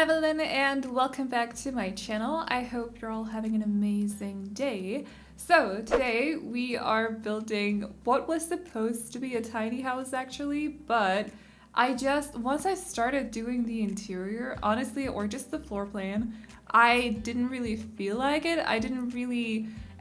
Aveline and welcome back to my channel. I hope you're all having an amazing day. So today we are building what was supposed to be a tiny house actually, but once I started doing the interior, honestly, or just the floor plan, I didn't really feel like it.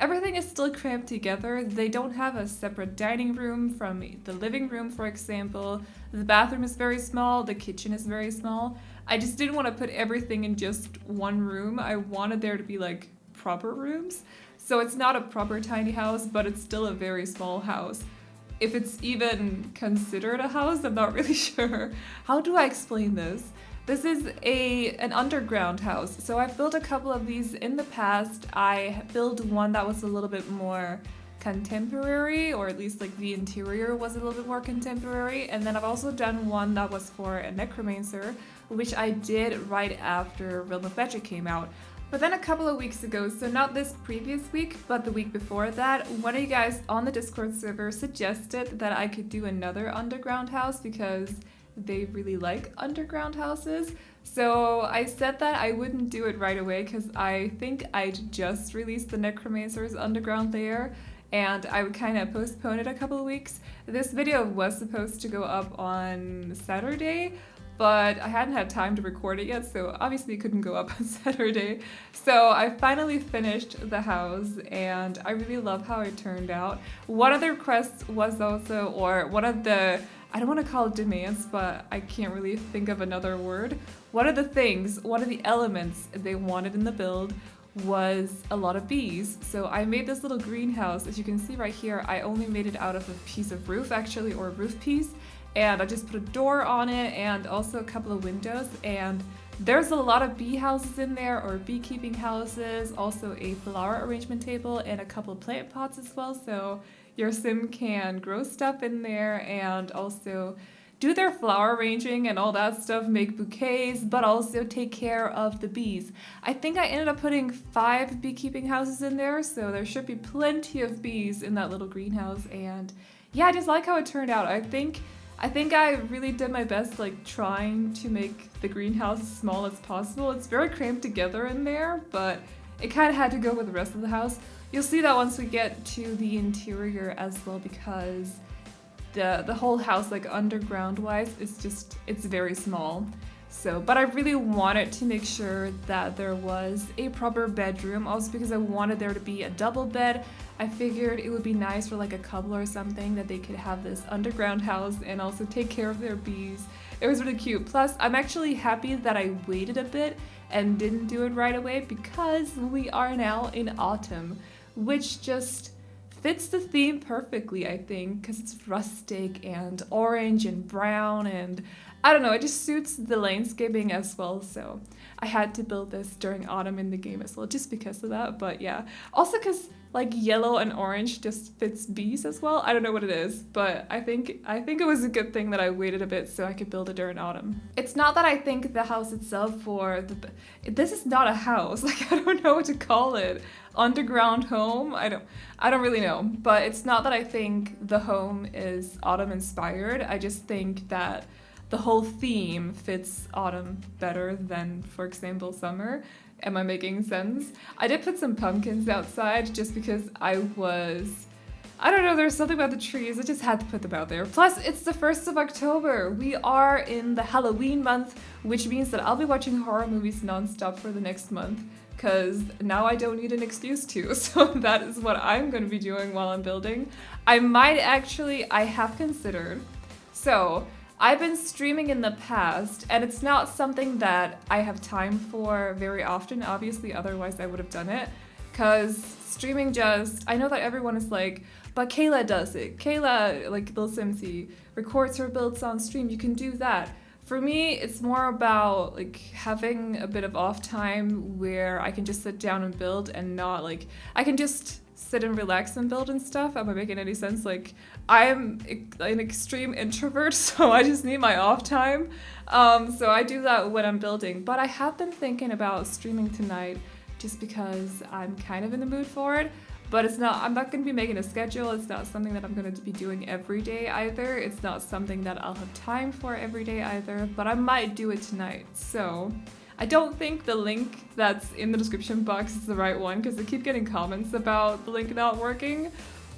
Everything is still cramped together. They don't have a separate dining room from the living room, for example. The bathroom is very small, the kitchen is very small. I just didn't want to put everything in just one room. I wanted there to be like proper rooms. So it's not a proper tiny house, but it's still a very small house. If it's even considered a house, I'm not really sure. How do I explain this? This is an underground house. So I've built a couple of these in the past. I built one that was a little bit more contemporary, or at least like the interior was a little bit more contemporary. And then I've also done one that was for a necromancer, which I did right after Realm of Magic came out. But then a couple of weeks ago, so not this previous week, but the week before that, one of you guys on the Discord server suggested that I could do another underground house because they really like underground houses. So I said that I wouldn't do it right away because I think I'd just released the Necromancer's underground lair and I would kind of postpone it a couple of weeks. This video was supposed to go up on Saturday, but I hadn't had time to record it yet, so obviously it couldn't go up on Saturday. So I finally finished the house and I really love how it turned out. One of the requests was also, or one of the, I don't want to call it demands, but I can't really think of another word. One of the elements they wanted in the build was a lot of bees. So I made this little greenhouse. As you can see right here, I only made it out of a piece of roof actually, or a roof piece. And I just put a door on it and also a couple of windows. And there's a lot of bee houses in there, or beekeeping houses, also a flower arrangement table and a couple of plant pots as well. So your sim can grow stuff in there and also do their flower arranging and all that stuff, make bouquets, but also take care of the bees. I think I ended up putting 5 beekeeping houses in there, so there should be plenty of bees in that little greenhouse. And yeah, I just like how it turned out. I think I really did my best, like trying to make the greenhouse as small as possible. It's very cramped together in there, but it kind of had to go with the rest of the house. You'll see that once we get to the interior as well, because the whole house, like underground wise, it's very small. So, but I really wanted to make sure that there was a proper bedroom, also because I wanted there to be a double bed. I figured it would be nice for like a couple or something that they could have this underground house and also take care of their bees. It was really cute. Plus, I'm actually happy that I waited a bit and didn't do it right away because we are now in autumn, which just fits the theme perfectly, I think, because it's rustic and orange and brown, and I don't know, it just suits the landscaping as well. So I had to build this during autumn in the game as well, just because of that. But yeah, also because like yellow and orange just fits bees as well. I don't know what it is, but I think it was a good thing that I waited a bit so I could build it during autumn. It's not that I think the house itself this is not a house. Like, I don't know what to call it. Underground home? I don't really know. But it's not that I think the home is autumn inspired. I just think that the whole theme fits autumn better than, for example, summer. Am I making sense? I did put some pumpkins outside just because I don't know, there's something about the trees, I just had to put them out there. Plus, it's the 1st of October. We are in the Halloween month, which means that I'll be watching horror movies nonstop for the next month, because now I don't need an excuse to. So that is what I'm going to be doing while I'm building. I have considered. So I've been streaming in the past, and it's not something that I have time for very often, obviously, otherwise I would have done it. Because streaming I know that everyone is like, but Kayla does it. Kayla, like Lil Simsy, records her builds on stream, you can do that. For me, it's more about like having a bit of off time where I can just sit down and build and not like, I can just sit and relax and build and stuff. Am I making any sense? Like, I'm an extreme introvert, so I just need my off time. So I do that when I'm building. But I have been thinking about streaming tonight just because I'm kind of in the mood for it. But I'm not going to be making a schedule. It's not something that I'm going to be doing every day either. It's not something that I'll have time for every day either. But I might do it tonight. So I don't think the link that's in the description box is the right one because I keep getting comments about the link not working.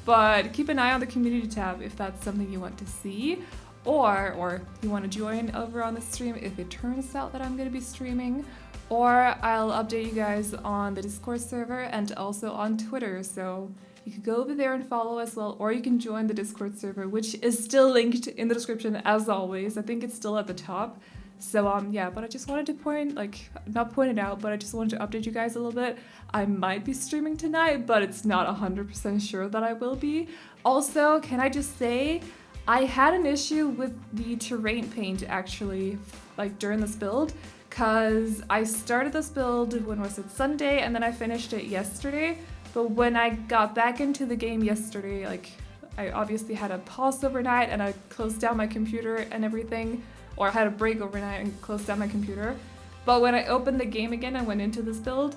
But keep an eye on the community tab if that's something you want to see, or you want to join over on the stream if it turns out that I'm going to be streaming, or I'll update you guys on the Discord server and also on Twitter. So you could go over there and follow as well, or you can join the Discord server, which is still linked in the description as always. I think it's still at the top. So yeah, but I just wanted to not point it out, but I just wanted to update you guys a little bit. I might be streaming tonight, but it's not 100% sure that I will be. Also, can I just say, I had an issue with the terrain paint actually, like during this build, because I started this build, when was it, Sunday, and then I finished it yesterday. But when I got back into the game yesterday, like I obviously had a pause overnight and I closed down my computer and everything. Or I had a break overnight and closed down my computer. But when I opened the game again and went into this build,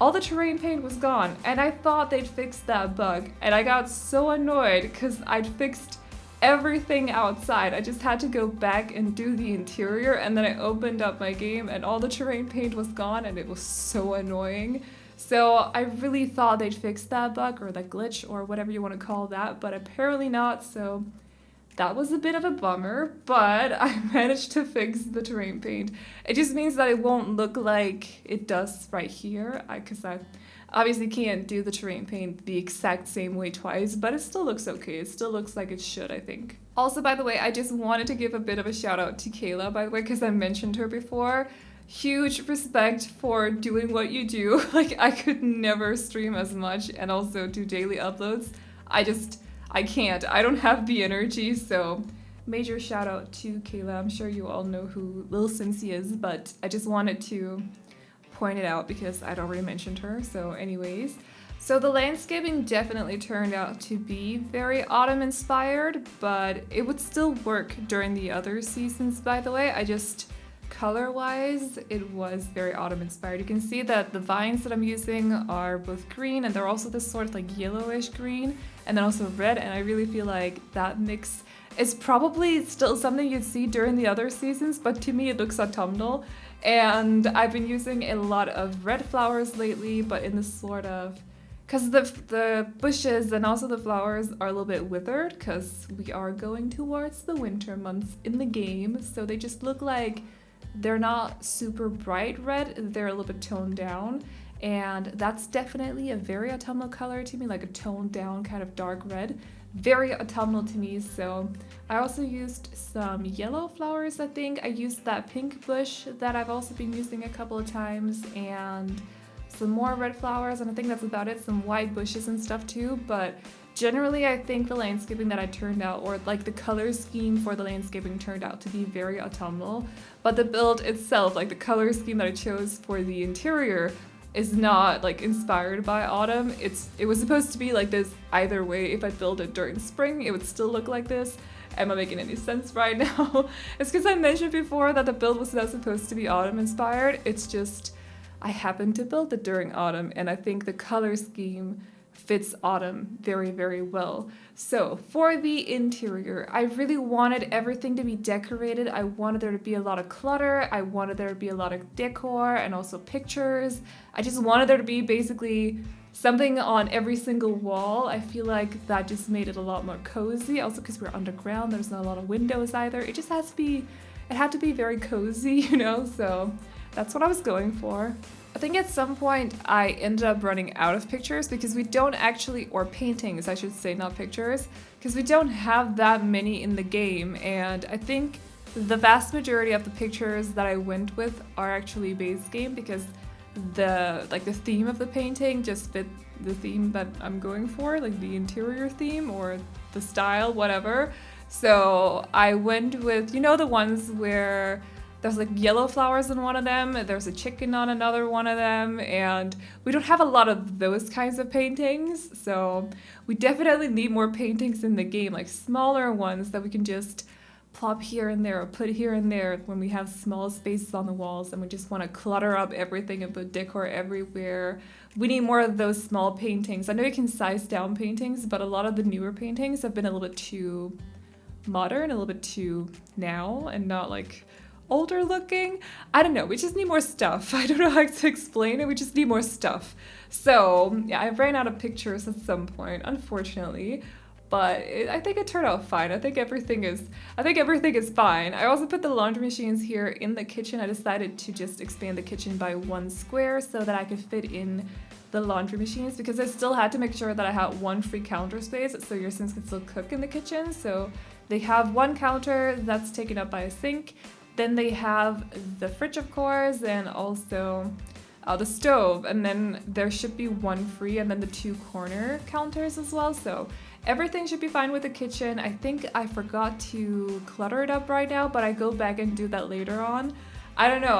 all the terrain paint was gone. And I thought they'd fixed that bug. And I got so annoyed because I'd fixed everything outside. I just had to go back and do the interior. And then I opened up my game and all the terrain paint was gone and it was so annoying. So I really thought they'd fix that bug or that glitch or whatever you want to call that. But apparently not. So that was a bit of a bummer, but I managed to fix the terrain paint. It just means that it won't look like it does right here, because I obviously can't do the terrain paint the exact same way twice, but it still looks okay. It still looks like it should, I think. Also, by the way, I just wanted to give a bit of a shout out to Kayla, by the way, because I mentioned her before. Huge respect for doing what you do. Like, I could never stream as much and also do daily uploads. I can't. I don't have the energy, so major shout out to Kayla. I'm sure you all know who Lil Cincy is, but I just wanted to point it out because I'd already mentioned her. So anyways, so the landscaping definitely turned out to be very autumn inspired, but it would still work during the other seasons, by the way. Color-wise, it was very autumn inspired. You can see that the vines that I'm using are both green and they're also this sort of like yellowish green and then also red, and I really feel like that mix is probably still something you'd see during the other seasons, but to me it looks autumnal. And I've been using a lot of red flowers lately, but in this sort of, because the bushes and also the flowers are a little bit withered because we are going towards the winter months in the game, so they just look like they're not super bright red, they're a little bit toned down, and that's definitely a very autumnal color to me, like a toned down kind of dark red. Very autumnal to me. So I also used some yellow flowers, I think. I used that pink bush that I've also been using a couple of times, and some more red flowers, and I think that's about it. Some white bushes and stuff too, but generally, I think the landscaping that I turned out, or like the color scheme for the landscaping turned out to be very autumnal. But the build itself, like the color scheme that I chose for the interior, is not like inspired by autumn. It was supposed to be like this either way. If I build it during spring, it would still look like this. Am I making any sense right now? It's because I mentioned before that the build was not supposed to be autumn inspired. It's just I happened to build it during autumn, and I think the color scheme fits autumn very, very well. So for the interior, I really wanted everything to be decorated. I wanted there to be a lot of clutter. I wanted there to be a lot of decor and also pictures. I just wanted there to be basically something on every single wall. I feel like that just made it a lot more cozy. Also because we're underground, there's not a lot of windows either. It just has to be, it had to be very cozy, you know? So that's what I was going for. I think at some point I ended up running out of pictures because we don't actually, or paintings I should say, not pictures, because we don't have that many in the game, and I think the vast majority of the pictures that I went with are actually base game because the theme of the painting just fit the theme that I'm going for, like the interior theme or the style, whatever. So I went with, you know, the ones where there's like yellow flowers in one of them, there's a chicken on another one of them, and we don't have a lot of those kinds of paintings, so we definitely need more paintings in the game, like smaller ones that we can just plop here and there or put here and there when we have small spaces on the walls and we just want to clutter up everything and put decor everywhere. We need more of those small paintings. I know you can size down paintings, but a lot of the newer paintings have been a little bit too modern, a little bit too now, and not like older looking. I don't know, we just need more stuff. I don't know how to explain it, we just need more stuff. So yeah, I ran out of pictures at some point, unfortunately. But I think it turned out fine. I think everything is fine. I also put the laundry machines here in the kitchen. I decided to just expand the kitchen by 1 square so that I could fit in the laundry machines, because I still had to make sure that I had 1 free counter space so your Sims can still cook in the kitchen. So they have 1 counter that's taken up by a sink. Then they have the fridge, of course, and also the stove. And then there should be 1 free, and then the 2 corner counters as well. So everything should be fine with the kitchen. I think I forgot to clutter it up right now, but I go back and do that later on. I don't know,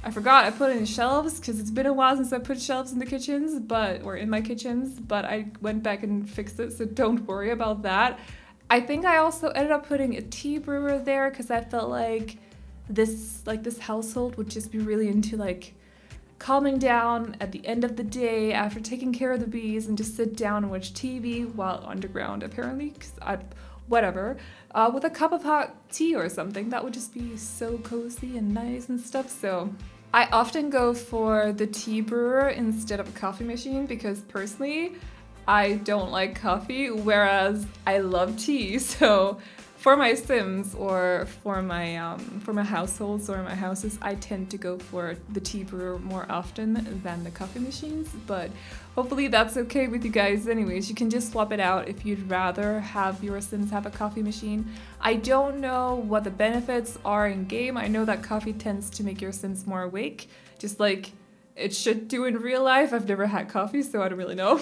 I forgot I put in shelves because it's been a while since I put shelves in the kitchens, or in my kitchens, but I went back and fixed it, so don't worry about that. I think I also ended up putting a tea brewer there because I felt like this household would just be really into like calming down at the end of the day after taking care of the bees and just sit down and watch TV while underground, apparently, because whatever, with a cup of hot tea or something. That would just be so cozy and nice and stuff. So I often go for the tea brewer instead of a coffee machine because personally I don't like coffee, whereas I love tea. So for my Sims or for my households or my houses, I tend to go for the tea brewer more often than the coffee machines, but hopefully that's okay with you guys anyways. You can just swap it out if you'd rather have your Sims have a coffee machine. I don't know what the benefits are in game. I know that coffee tends to make your Sims more awake, just like it should do in real life. I've never had coffee, so I don't really know.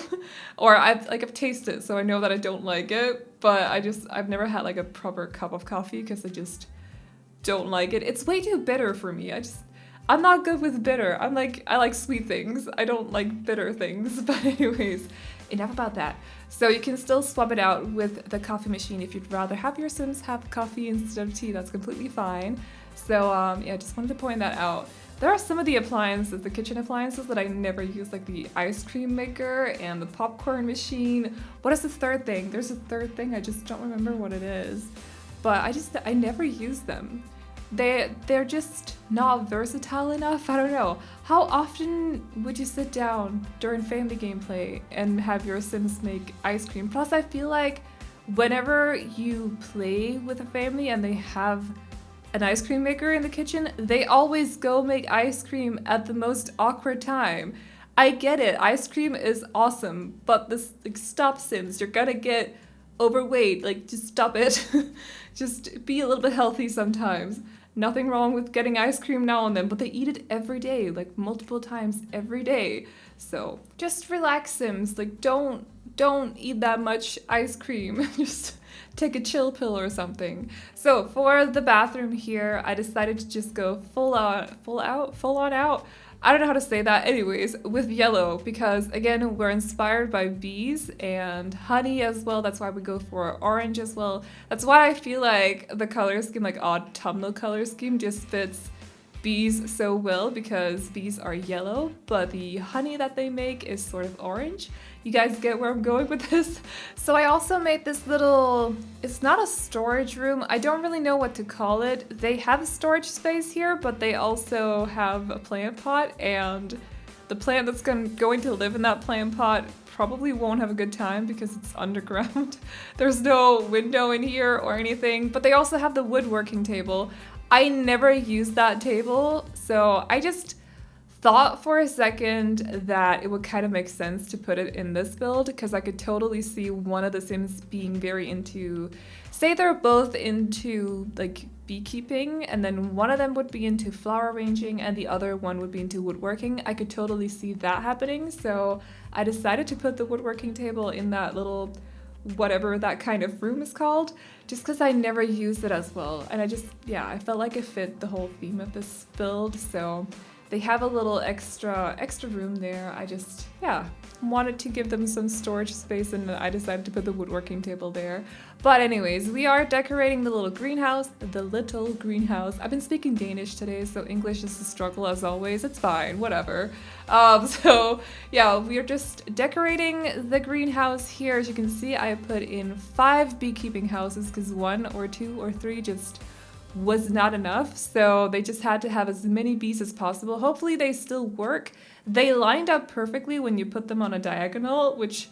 Or I've tasted it, so I know that I don't like it, but I've never had like a proper cup of coffee because I just don't like it. It's way too bitter for me. I'm not good with bitter. I like sweet things. I don't like bitter things. But anyways, enough about that. So you can still swap it out with the coffee machine if you'd rather have your Sims have coffee instead of tea. That's completely fine. So yeah, just wanted to point that out. There are some of the appliances, the kitchen appliances, that I never use, like the ice cream maker and the popcorn machine. What is the third thing? There's a third thing, I just don't remember what it is. But I never use them. They're just not versatile enough, I don't know. How often would you sit down during family gameplay and have your Sims make ice cream? Plus I feel like whenever you play with a family and they have an ice cream maker in the kitchen, they always go make ice cream at the most awkward time. I get it, ice cream is awesome, but this, like, stop Sims, you're gonna get overweight, like, just stop it. Just be a little bit healthy sometimes. Nothing wrong with getting ice cream now and then, but they eat it every day, like multiple times every day. So just relax, Sims, like don't eat that much ice cream. Just take a chill pill or something. So for the bathroom here, I decided to just go full on out. I don't know how to say that. Anyways, with yellow, because again, we're inspired by bees and honey as well. That's why we go for orange as well. That's why I feel like the color scheme, like autumnal color scheme, just fits bees so well, because bees are yellow, but the honey that they make is sort of orange. You guys get where I'm going with this? So I also made this little, it's not a storage room. I don't really know what to call it. They have a storage space here, but they also have a plant pot, and the plant that's going to live in that plant pot probably won't have a good time because it's underground. There's no window in here or anything, but they also have the woodworking table. I never used that table, so I just thought for a second that it would kind of make sense to put it in this build, because I could totally see one of the Sims being very into, say they're both into like beekeeping, and then one of them would be into flower arranging and the other one would be into woodworking. I could totally see that happening, so I decided to put the woodworking table in that little whatever that kind of room is called, just because I never used it as well, and I felt like it fit the whole theme of this build. So they have a little extra room there. I just wanted to give them some storage space, and I decided to put the woodworking table there. But anyways, we are decorating the little greenhouse. I've been speaking Danish today, so English is a struggle as always. It's fine, whatever. So yeah, we are just decorating the greenhouse here. As you can see, I put in 5 beekeeping houses because 1 or 2 or 3 just was not enough, so they just had to have as many bees as possible. Hopefully they still work. They lined up perfectly when you put them on a diagonal, which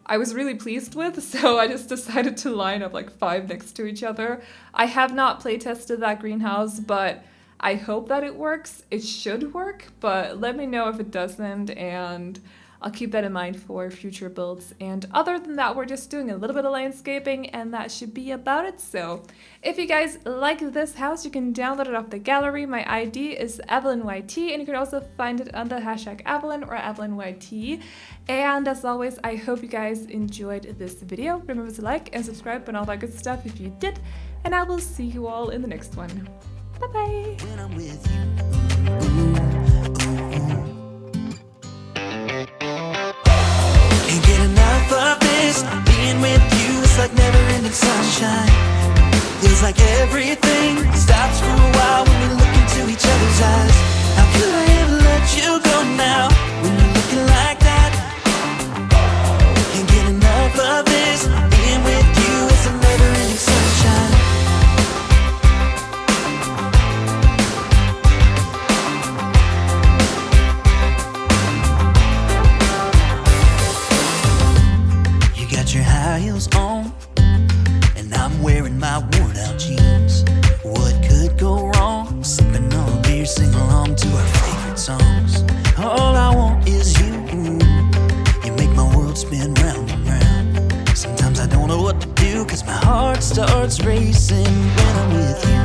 I was really pleased with, so I just decided to line up like 5 next to each other. I have not play tested that greenhouse, but I hope that it works. It should work, but let me know if it doesn't, and I'll keep that in mind for future builds. And other than that, we're just doing a little bit of landscaping, and that should be about it. So if you guys like this house, you can download it off the gallery. My ID is AvelineYT, and you can also find it under hashtag Aveline or AvelineYT. And as always, I hope you guys enjoyed this video. Remember to like and subscribe and all that good stuff if you did, and I will see you all in the next one. Bye-bye! When I'm with you. Can't get enough of this. Being with you is like never-ending sunshine. Feels like everything stops for a while when we look into each other's eyes. How could I ever let you go now when you're looking like that? Can't get enough of this. Being with you is a never-ending sunshine. Your high heels on, and I'm wearing my worn out jeans. What could go wrong? Sipping on a beer, sing along to our favorite songs. All I want is you. You make my world spin round and round. Sometimes I don't know what to do, 'cause my heart starts racing when I'm with you.